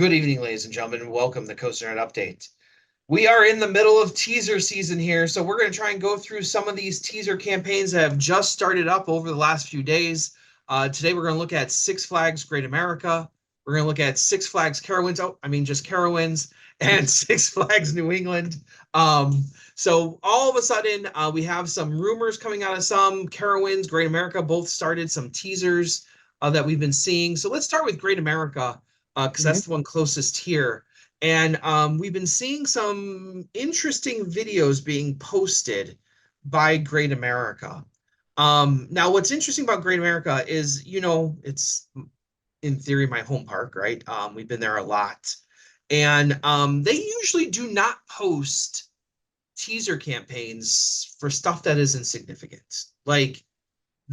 Good evening, ladies and gentlemen, and welcome to COASTER-net Update. We are in the middle of teaser season here, so we're going to try and go through some of these teaser campaigns that have just started up over the last few days. Today we're going to look at Six Flags Great America. We're going to look at Six Flags Carowinds. Oh, I mean just Carowinds and Six Flags New England. So all of a sudden, we have some rumors coming out of some Carowinds, Great America. Both started some teasers that we've been seeing. So let's start with Great America because that's the one closest here. And we've been seeing some interesting videos being posted by Great America. Now, what's interesting about Great America is, it's in theory my home park, right? We've been there a lot. And they usually do not post teaser campaigns for stuff that is insignificant. Like,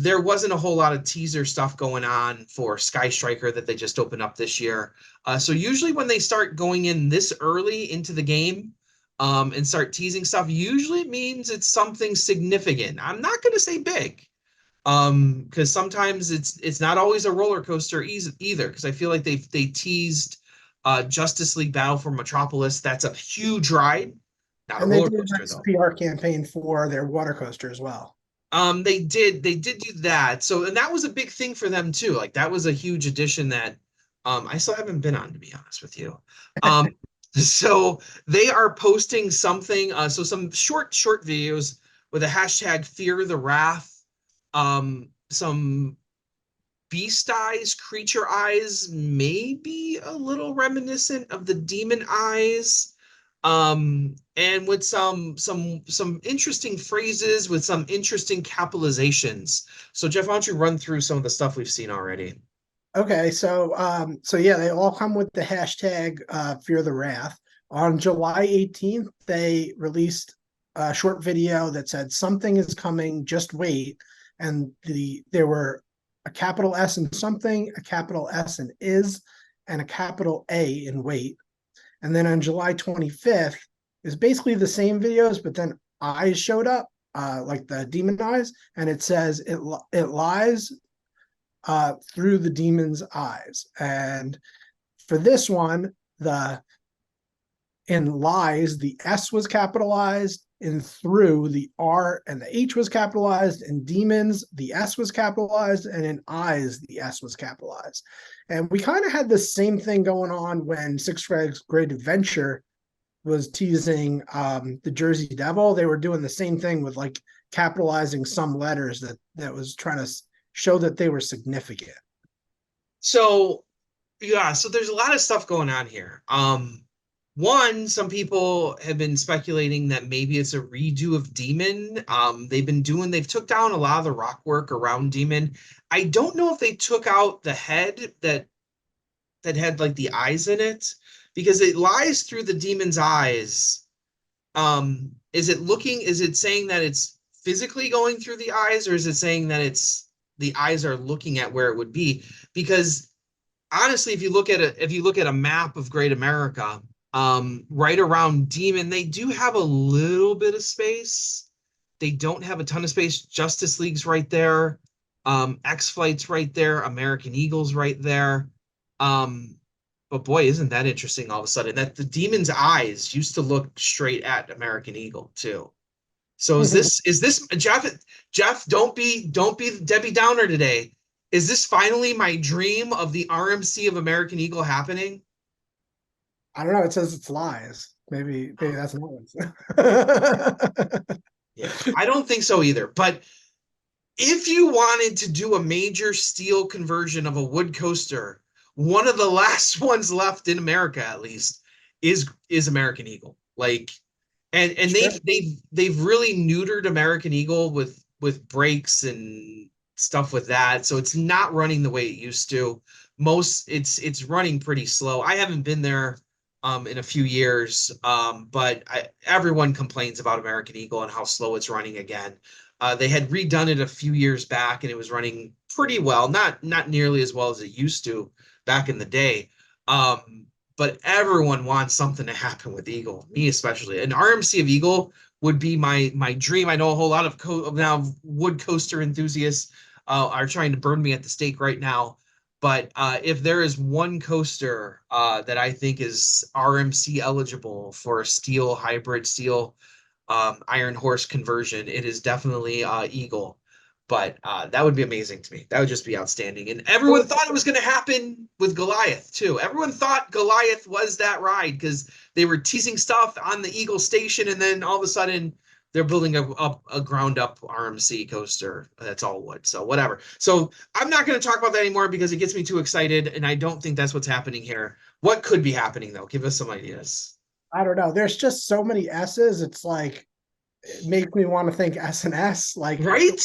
there wasn't a whole lot of teaser stuff going on for Sky Striker that they just opened up this year. So usually when they start going in this early into the game and start teasing stuff, usually it means it's something significant. I'm not going to say big because sometimes it's not always a roller coaster either, because I feel like they teased Justice League Battle for Metropolis. That's a huge ride, not And a they roller did a coaster nice though. PR campaign for their water coaster as well. They did do that. So, and that was a big thing for them too. Like that was a huge addition that I still haven't been on, to be honest with you. Um, so they are posting something, so some short videos with a hashtag Fear the Wrath, some beast eyes, creature eyes, maybe a little reminiscent of the demon eyes, and with some interesting phrases with some interesting capitalizations. So Jeff, why don't you run through some of the stuff we've seen already? Okay, so yeah, they all come with the hashtag Fear the Wrath. On July 18th, they released a short video that said something is coming, just wait. And there were a capital S in something, a capital S in is, and a capital A in wait. And then on July 25th is basically the same videos, but then eyes showed up, like the demon eyes, and it says it lies through the demon's eyes. And for this one, the in lies, the S was capitalized. In through, the R and the H was capitalized. In demons, the S was capitalized. And in eyes, the S was capitalized. And we kind of had the same thing going on when Six Flags Great Adventure was teasing the Jersey Devil. They were doing the same thing with like capitalizing some letters that was trying to show that they were significant. So yeah, so there's a lot of stuff going on here. One, some people have been speculating that maybe it's a redo of Demon. They've took down a lot of the rock work around Demon. I don't know if they took out the head that had like the eyes in it, because it lies through the demon's eyes. Is it saying that it's physically going through the eyes, or is it saying that it's the eyes are looking at where it would be? Because honestly, if you look at a map of Great America, right around Demon, they do have a little bit of space. They don't have a ton of space. Justice League's right there. X-Flight's right there. American Eagle's right there. But boy, isn't that interesting all of a sudden that the Demon's eyes used to look straight at American Eagle too. So is this Jeff, don't be Debbie Downer today. Is this finally my dream of the RMC of American Eagle happening? I don't know. It says it's lies. Maybe that's another one. Yeah, I don't think so either. But if you wanted to do a major steel conversion of a wood coaster, one of the last ones left in America, at least, is American Eagle. Like, and Sure. they've really neutered American Eagle with brakes and stuff with that, so it's not running the way it used to. It's running pretty slow. I haven't been there in a few years, but everyone complains about American Eagle and how slow it's running again. They had redone it a few years back, and it was running pretty well, not nearly as well as it used to back in the day. But everyone wants something to happen with Eagle, me especially. An RMC of Eagle would be my dream. I know a whole lot of now wood coaster enthusiasts are trying to burn me at the stake right now. But if there is one coaster that I think is RMC eligible for a steel hybrid steel Iron Horse conversion, it is definitely Eagle. But that would be amazing to me. That would just be outstanding. And everyone thought it was going to happen with Goliath too. Everyone thought Goliath was that ride because they were teasing stuff on the Eagle station, and then all of a sudden they're building a ground up RMC coaster that's all wood. So whatever. So I'm not going to talk about that anymore because it gets me too excited, and I don't think that's what's happening here. What could be happening though? Give us some ideas. I don't know. There's just so many S's. It's like it makes me want to think S&S, like Right?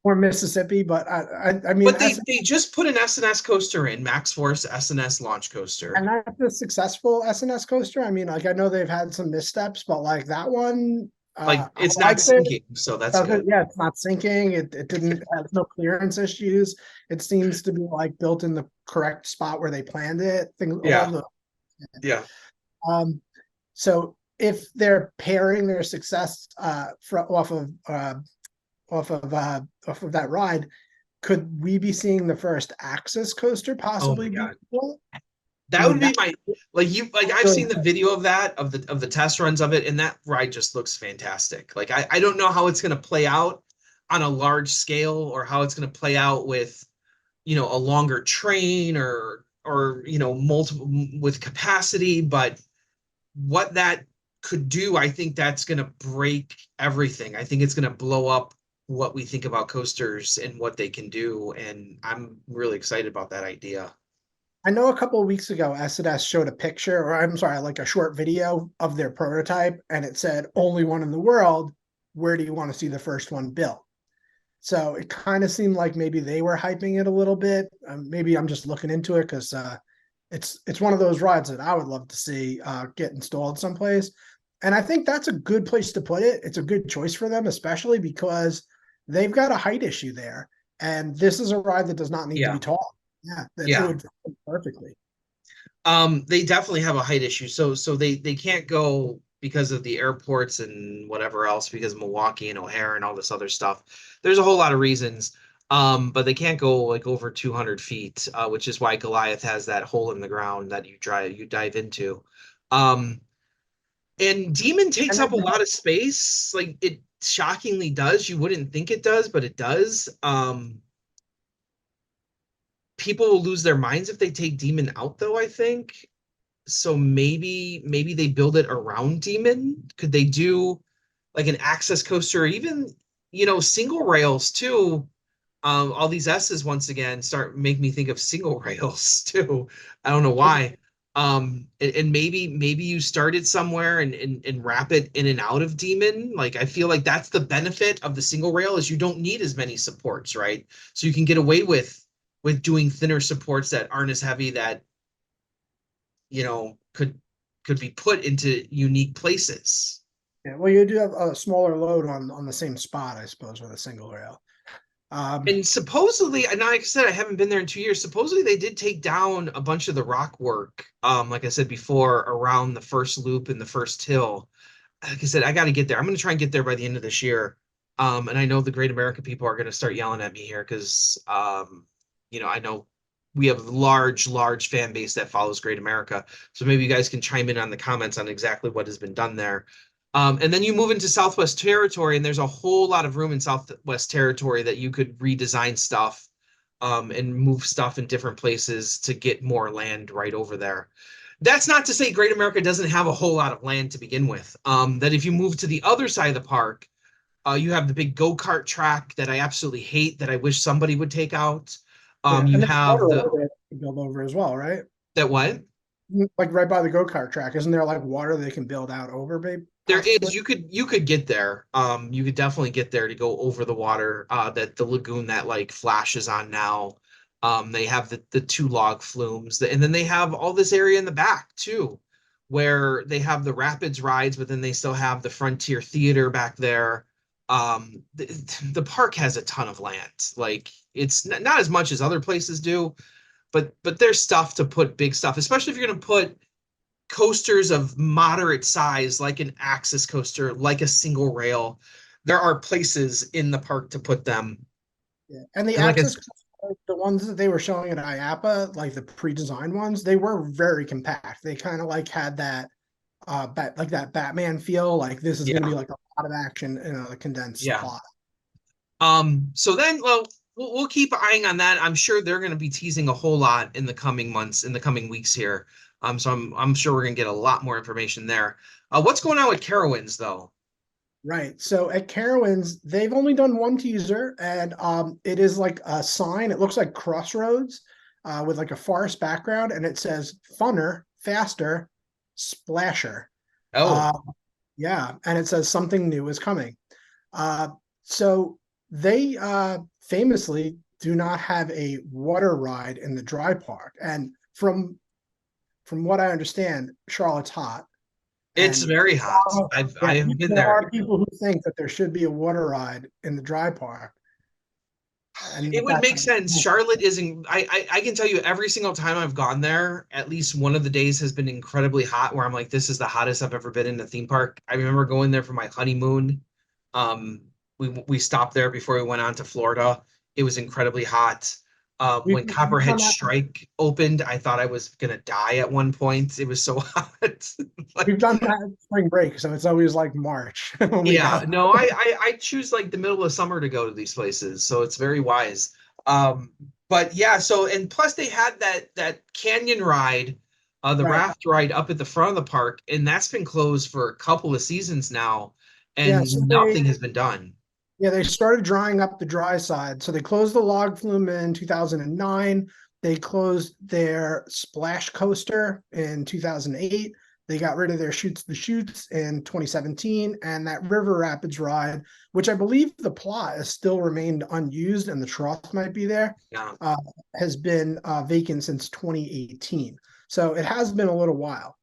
or Mississippi. But I mean, But they just put an S&S coaster in, Max Force S&S launch coaster. and that's a successful S&S coaster. I mean, like I know they've had some missteps, but like that one, Like I it's not liked it. sinking, so that's good. Yeah, it's not sinking. It didn't have no clearance issues. It seems to be like built in the correct spot where they planned it. Things all Yeah, the yeah. um so if they're pairing their success off of that ride, could we be seeing the first Axis coaster Oh my possibly be God. built? I That mean would be that my like I've really seen the video of that of the test runs of it, and that ride just looks fantastic. Like I don't know how it's gonna play out on a large scale or how it's gonna play out with a longer train or multiple with capacity, but what that could do, I think that's gonna break everything. I think it's gonna blow up what we think about coasters and what they can do, and I'm really excited about that idea. I know a couple of weeks ago S&S showed a picture, or I'm sorry, like a short video of their prototype, and it said only one in the world. Where do you want to see the first one built? So it kind of seemed like maybe they were hyping it a little bit. Maybe I'm just looking into it because it's one of those rides that I would love to see get installed someplace. And I think that's a good place to put it. It's a good choice for them, especially because they've got a height issue there. And this is a ride that does not need to be Yeah, tall. Yeah, it yeah. would fit perfectly. They definitely have a height issue. So they can't go because of the airports and whatever else because Milwaukee and O'Hare and all this other stuff. There's a whole lot of reasons. But they can't go like over 200 feet, which is why Goliath has that hole in the ground that you dive into. Um, and Demon takes And up a lot of space. Like it shockingly does. You wouldn't think it does, but it does. People will lose their minds if they take Demon out, though, I think. So maybe they build it around Demon. Could they do like an access coaster or even single rails too? All these S's once again start make me think of single rails too. I don't know why. And maybe you started somewhere and wrap it in and out of Demon. Like I feel like that's the benefit of the single rail is you don't need as many supports, right? So you can get away with doing thinner supports that aren't as heavy that could be put into unique places. yeah, well, you do have a smaller load on the same spot, I suppose, with a single rail. And supposedly, and like I said, I haven't been there in 2 years. Supposedly, they did take down a bunch of the rock work. Like I said before, around the first loop and the first hill. Like I said, I got to get there. I'm going to try and get there by the end of this year. And I know the Great America people are going to start yelling at me here because, I know we have a large fan base that follows Great America. So maybe you guys can chime in on the comments on exactly what has been done there. And then you move into Southwest Territory, and there's a whole lot of room in Southwest Territory that you could redesign stuff and move stuff in different places to get more land right over there. That's not to say Great America doesn't have a whole lot of land to begin with. That if you move to the other side of the park, you have the big go-kart track that I absolutely hate that I wish somebody would take out. Yeah, You and there's have water the over there to build over as well, right? that what? Like right by the go-kart track, isn't there like water they can build out over, babe? There Possibly. is you could get there. You could definitely get there to go over the water. That the lagoon that like flashes on now. They have the two log flumes, and then they have all this area in the back too, where they have the rapids rides, but then they still have the Frontier Theater back there. The park has a ton of land. Like it's not as much as other places do, but there's stuff to put big stuff, especially if you're going to put coasters of moderate size, like an Axis coaster, like a single rail. There are places in the park to put them. Yeah. And the And like I access said, The ones that they were showing at IAPA, like the pre-designed ones, they were very compact. They kind of like had that like that Batman feel. Like this is going to be Yeah, like a lot of action in a condensed yeah. plot. So then, well, we'll keep eyeing on that. I'm sure they're going to be teasing a whole lot in the coming months, in the coming weeks here. So I'm sure we're going to get a lot more information there. What's going on with Carowinds though? Right. So at Carowinds, they've only done one teaser, and it is like a sign. It looks like Crossroads, with like a forest background, and it says "Funner, Faster, Splasher." Oh, Uh, yeah, and it says something new is coming. Uh, so they famously do not have a water ride in the dry park, and from what I understand, Charlotte's hot, it's and very hot. I yeah, have been there there. are people who think that there should be a water ride in the dry park, and It would that's make sense. Charlotte isn't. I can tell you every single time I've gone there, at least one of the days has been incredibly hot. Where I'm like, this is the hottest I've ever been in a theme park. I remember going there for my honeymoon. Um, we stopped there before we went on to Florida. It was incredibly hot. we've, When we've Copperhead done that. Strike opened, I thought I was gonna die at one point. It was so hot. We've Like, done that in spring break, so it's always like March when we yeah, go. no, I choose like the middle of summer to go to these places, so it's very wise. But yeah, so and plus they had that canyon ride, the Right. raft ride up at the front of the park, and that's been closed for a couple of seasons now, Yeah. and So nothing has been done. they started drying up the dry side. So they closed the log flume in 2009. They closed their splash coaster in 2008. They got rid of their shoots the shoots in 2017, and that river rapids ride, which I believe the plot has still remained unused and the trough might be there, Yeah, uh, has been vacant since 2018. So it has been a little while.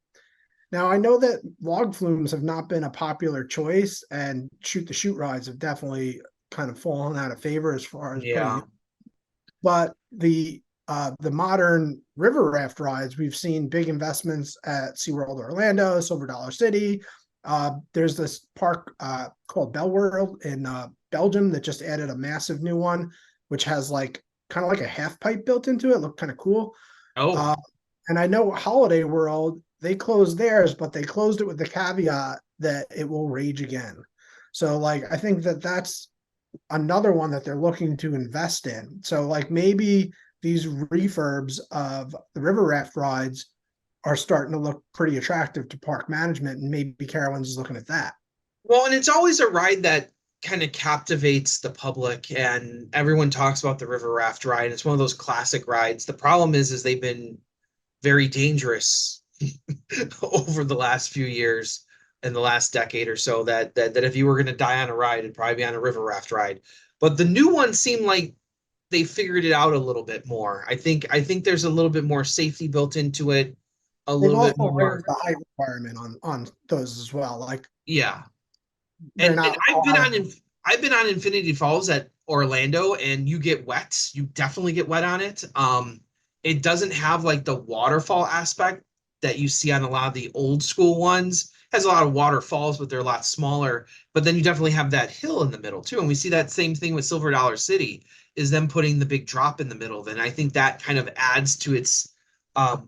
Now I know that log flumes have not been a popular choice, and shoot the shoot rides have definitely kind of fallen out of favor as far as putting yeah. new. But the modern river raft rides, we've seen big investments at SeaWorld Orlando, Silver Dollar City. There's this park called Bell World in Belgium that just added a massive new one, which has like kind of like a half pipe built into it. Looked kind of cool. Oh, Uh, and I know Holiday World, they closed theirs, but they closed it with the caveat that it will rage again. So, like, I think that that's another one that they're looking to invest in. So, like, maybe these refurbs of the river raft rides are starting to look pretty attractive to park management, and maybe Carowinds is looking at that. well, and it's always a ride that kind of captivates the public, and everyone talks about the river raft ride. It's one of those classic rides. The problem is they've been very dangerous over the last few years in the last decade or so that if you were going to die on a ride, it'd probably be on a river raft ride. But the new ones seem like they figured it out a little bit more. I think there's a little bit more safety built into it, a They've little bit also more. raised the height requirement on those as well. Like, Yeah. they're And not I've been on Infinity Falls at Orlando, and you get wet. You definitely get wet on it. It doesn't have like the waterfall aspect that you see on a lot of the old school ones. It has a lot of waterfalls, but they're a lot smaller. But then you definitely have that hill in the middle too. And we see that same thing with Silver Dollar City, is them putting the big drop in the middle. Then I think that kind of adds to its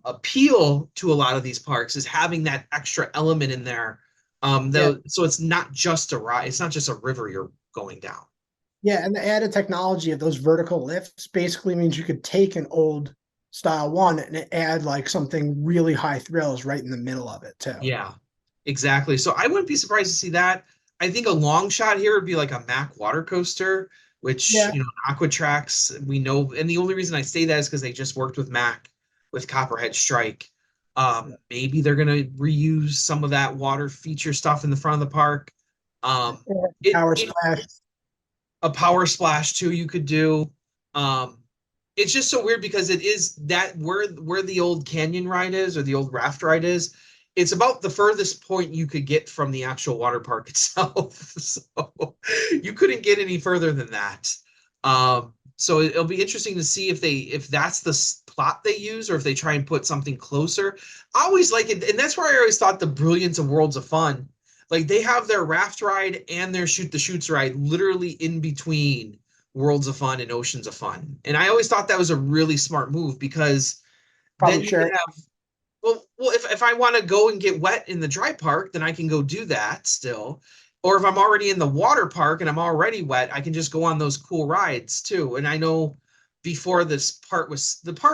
appeal to a lot of these parks, is having that extra element in there. yeah, Though, so it's not just a ride, it's not just a river you're going down. yeah, and the added technology of those vertical lifts basically means you could take an old style one and add like something really high thrills right in the middle of it too. Yeah, exactly. So I wouldn't be surprised to see that. I think a long shot here would be like a Mack water coaster, which, Yeah, Aquatrax, we know. And the only reason I say that is because they just worked with Mack with Copperhead Strike. Maybe they're gonna reuse some of that water feature stuff in the front of the park. Um, it, power it splash. a power splash too you could do. Um, it's just so weird because it is that where the old canyon ride is, or the old raft ride is. It's about the furthest point you could get from the actual water park itself. So you couldn't get any further than that. So it'll be interesting to see if that's the plot they use, or if they try and put something closer. I always like it, and that's where I always thought the brilliance of Worlds of Fun. Like they have their raft ride and their shoot the shoots ride literally in between Worlds of Fun and Oceans of Fun. And I always thought that was a really smart move because then Probably you could share. have, well, if I want to go and get wet in the dry park, then I can go do that still. Or if I'm already in the water park and I'm already wet, I can just go on those cool rides too. And I know before the park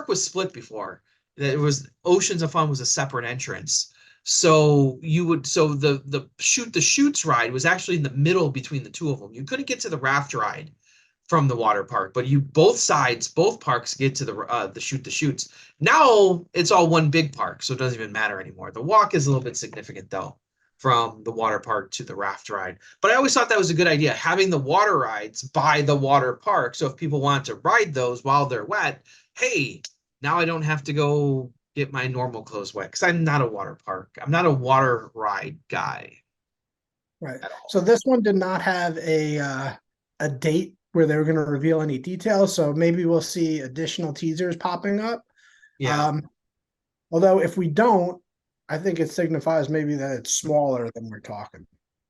was split before. That it was Oceans of Fun was a separate entrance. So the shoot the shoots ride was actually in the middle between the two of them. You couldn't get to the raft ride from the water park, but both parks get to the shoot the shoots. Now it's all one big park, so it doesn't even matter anymore. The walk is a little bit significant though, from the water park to the raft ride. But I always thought that was a good idea, having the water rides by the water park. So if people want to ride those while they're wet, hey, now I don't have to go get my normal clothes wet because I'm not a water park. I'm not a water ride guy Right. at all. So this one did not have a date where they were going to reveal any details. So maybe we'll see additional teasers popping up. Yeah. Um, Although if we don't, I think it signifies maybe that it's smaller than we're talking.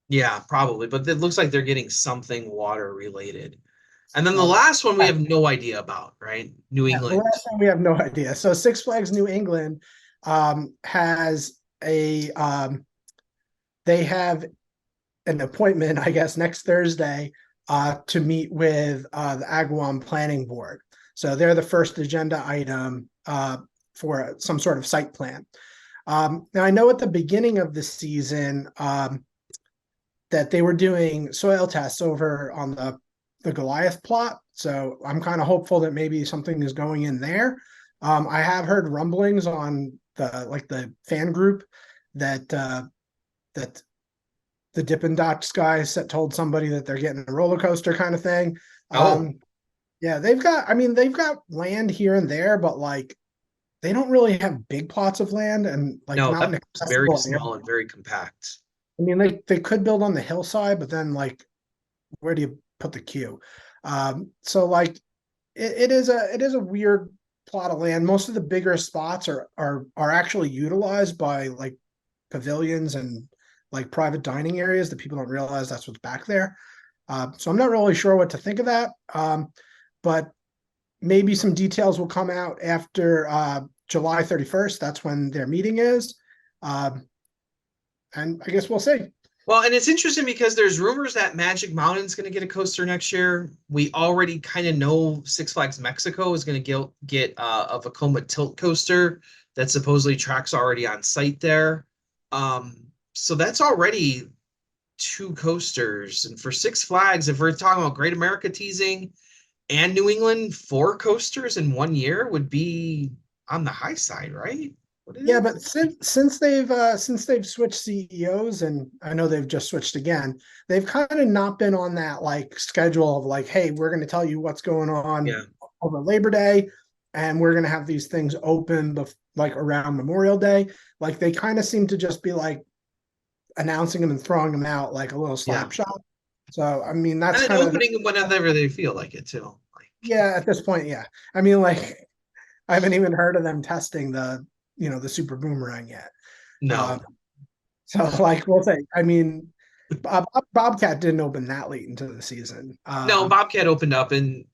Yeah, probably. But it looks like they're getting something water related. And then the Uh, last one we have no idea about, right? New yeah, the England. last one we have no idea. So Six Flags New England has they have an appointment, I guess, next Thursday to meet with the Agawam Planning Board. So they're the first agenda item for some sort of site plan. Now, I know at the beginning of the season that they were doing soil tests over on the Goliath plot. So I'm kind of hopeful that maybe something is going in there. I have heard rumblings on the fan group that that the Dippin' Dots guys that told somebody that they're getting a roller coaster kind of thing. Oh, Yeah, they've got land here and there, but like they don't really have big plots of land and like no, not an that's very accessible area. small and very compact. I mean, they could build on the hillside, but then like where do you put the queue? So like it is a weird plot of land. Most of the bigger spots are actually utilized by like pavilions and like private dining areas that people don't realize that's what's back there. So I'm not really sure what to think of that. But maybe some details will come out after July 31st. That's when their meeting is. Um, and I guess we'll see. Well, and it's interesting because there's rumors that Magic Mountain's going to get a coaster next year. We already kind of know Six Flags Mexico is going to get a Vekoma tilt coaster that supposedly tracks already on site there. So that's already two coasters. And for Six Flags, if we're talking about Great America Teasing and New England, four coasters in 1 year would be on the high side, right? What is Yeah, it? but since they've switched CEOs, and I know they've just switched again, they've kind of not been on that like schedule of like, hey, we're going to tell you what's going on Yeah. over Labor Day, and we're going to have these things open like around Memorial Day. Like they kind of seem to just be like announcing them and throwing them out like a little Yeah. slap shot. So I mean, And that's then kind of opening whenever they feel like it too. Like, yeah. At this point, yeah. I mean, like I haven't even heard of them testing the Super Boomerang yet. no. Um, So, like, we'll say, I mean, Bobcat didn't open that late into the season. No, Bobcat opened up and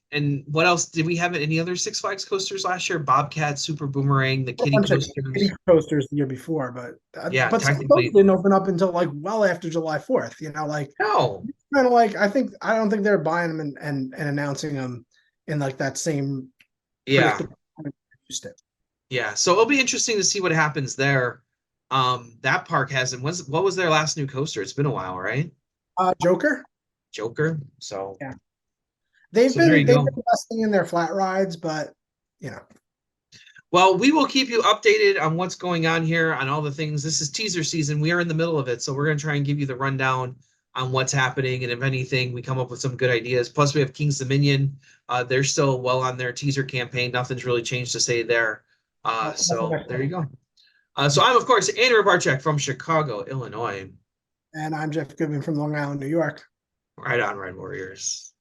what else did we have any other Six Flags coasters last year? Bobcat, Super Boomerang, the A kiddie bunch of kitty coasters. coasters the year before, but Yeah, but some of those technically. didn't open up until like well after July 4th. Like No. kind of like I don't think they're buying them and announcing them in like that same Yeah. predictable time they used to. Yeah. So it'll be interesting to see what happens there. That park hasn't what was their last new coaster? It's been a while, right? Joker, Joker. So yeah, there you they've go. been investing in their flat rides, but you know, Well, we will keep you updated on what's going on here on all the things. This is teaser season. We are in the middle of it, so we're going to try and give you the rundown on what's happening. And if anything, we come up with some good ideas. Plus, we have King's Dominion. They're still well on their teaser campaign. Nothing's really changed to say there. So there you go. So I'm, of course, Andrew Barczyk from Chicago, Illinois. and I'm Jeff Goodman from Long Island, New York. Right on, Red Warriors.